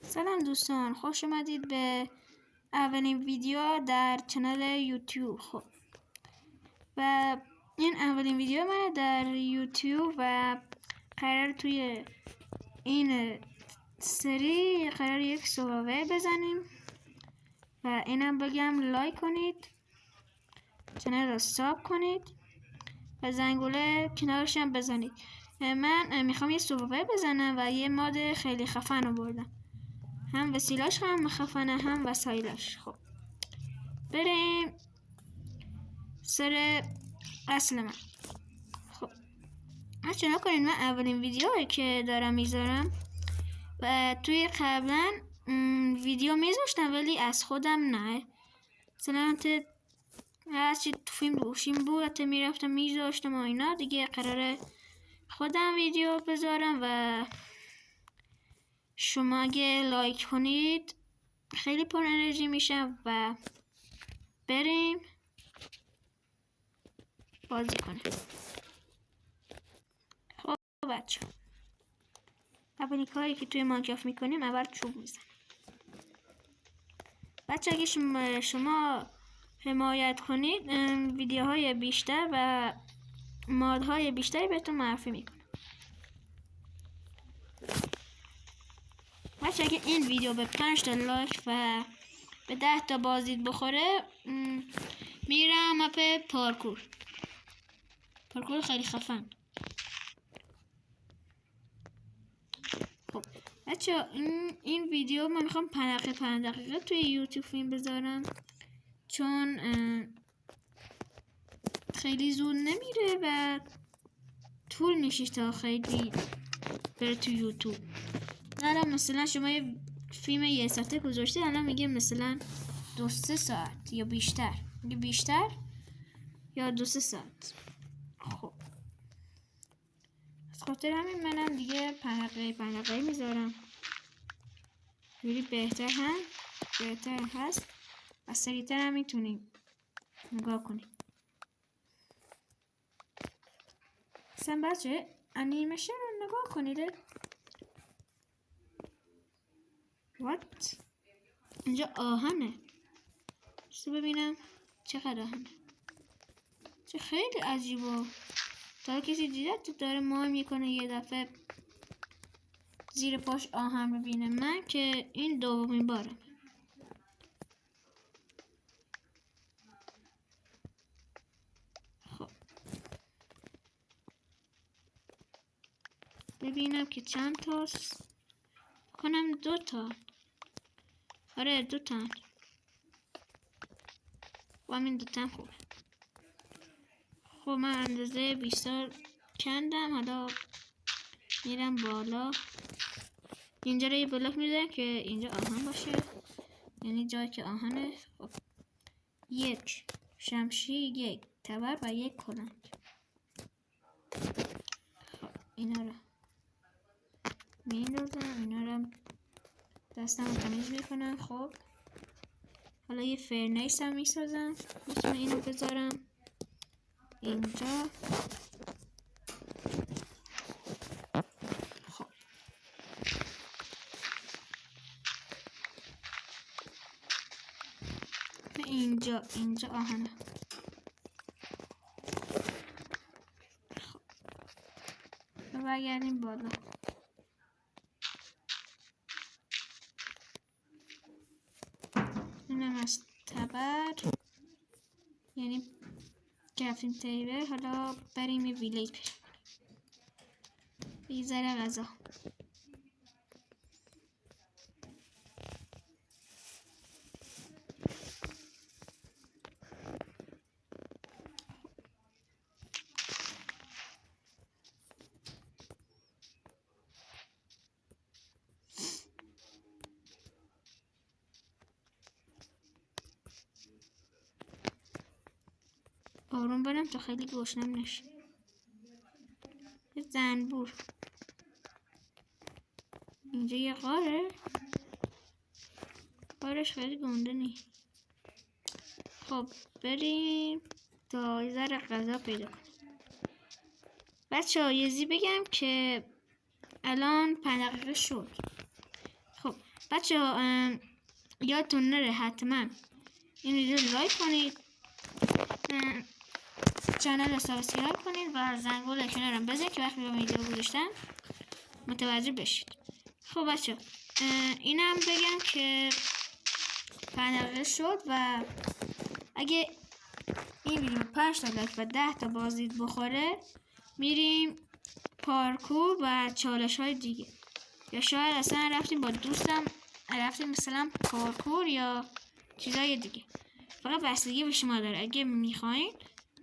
سلام دوستان، خوش اومدید به اولین ویدیو در کانال یوتیوب. و این اولین ویدیو من در یوتیوب و قرار توی این سری قرار یک سوراوی بزنیم و اینم بگم لایک کنید، کانال رو ساب کنید و زنگوله کنارش هم بزنید. من میخوام یه سوراوی بزنم و یه ماد خیلی خفن رو بردم، هم وسیلاش هم خفنه هم وسایلش. خب بریم سر اصل من. خب بچه نکنید، من اولین ویدیویی که دارم میذارم و توی قبلا ویدیو میذاشتم ولی از خودم نه، مثلا هرچی تو فیلم دوشیم بود حتی میرفتم میذاشتم و اینا. دیگه قراره خودم ویدیو بذارم و شما اگه لایک کنید خیلی پر انرژی میشم و بریم بازی کنیم. خب بچه، اولین کاری که توی ماینکرافت میکنیم اول چوب میزنیم. بچه اگه شما حمایت کنید ویدیوهای بیشتر و مادهای بیشتری بهتون معرفی میکنم. بچه اگه این ویدیو به 5 تا لایک و به 10 تا بازدید بخوره میرم مپ پارکور خیلی خفن. خب بچه این ویدیو من میخوام 5 دقیقه توی یوتیوب فیلم بذارم چون خیلی زود نمیره و طول میشه تا خیلی بره تو یوتیوب. الان مثلا شما یه فیلم 1 ساعته گذاشته، الان میگه مثلا 2-3 ساعت یا بیشتر، میگه بیشتر یا 2-3 ساعت. خب از خاطر همین منم دیگه 5 دقیقه میذارم، جوری بهتر هست و سریعتر هم میتونیم نگاه کنیم. مثلا بچه انیمیشن رو نگاه کنید. وات اینجا آهنه، بسید ببینم چقدر آهنه. چه خیلی عجیبه. تا کسی دیده تو داره ماه میکنه یه دفعه زیر پاش آهن ببینه؟ من که این دومین بارم. خب ببینم که چند تاست. کنم 2 تا. آره 2 تا. و همین 2 تا خوبه. خب من اندازه 20 کندم، حالا میرم بالا. اینجا رو یه بلاک میذارم که اینجا آهن باشه، یعنی جایی که آهنه. خب 1 شمشیر، 1 تبر و 1 کلنگ. خب اینا رو میندازم، اینا رو دستم رو تمیز میکنم. خب حالا یه فرنیس هم میسازم، میتونم اینو بذارم اینجا. خب اینجا آهنه. خب برگردیم بالا. اینم از تبر، یعنی گرفتیم تیبل. حالا بریم یه ویلیج پیش یه ذره غذا. آروم برم تا خیلی گشنم نشه. یه زنبور اینجا، یه غارش خیلی گنده نی. خب بریم تا یه ذره غذا پیدا کنیم. بچه ها یه چیزی بگم که الان 5 دقیقه شد. خب بچه ها یادتون نره حتما این ویدیو رو لایک کنید، چنل رو سابسکرایب کنید و زنگوله کنارم بزنید که وقتی ویدیو گذاشتم متوجه بشید. خب بچه اینم بگم که 5 دقیقه شد و اگه این ویدیو 5 تا لایک و 10 تا بازدید بخوره میریم پارکور و چالش های دیگه، یا شاید اصلا رفتیم با دوستم رفتیم مثلا پارکور یا چیزای دیگه. فقط بستگی به شما داره. اگه میخواین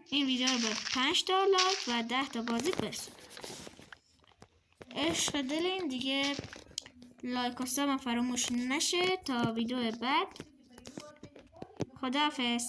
این ویدیو رو به 5 تا لایک و 10 تا بازدید برسونید. عشق دلین دیگه، لایک و سابم فراموش نشه. تا ویدیو بعد، خداحافظ.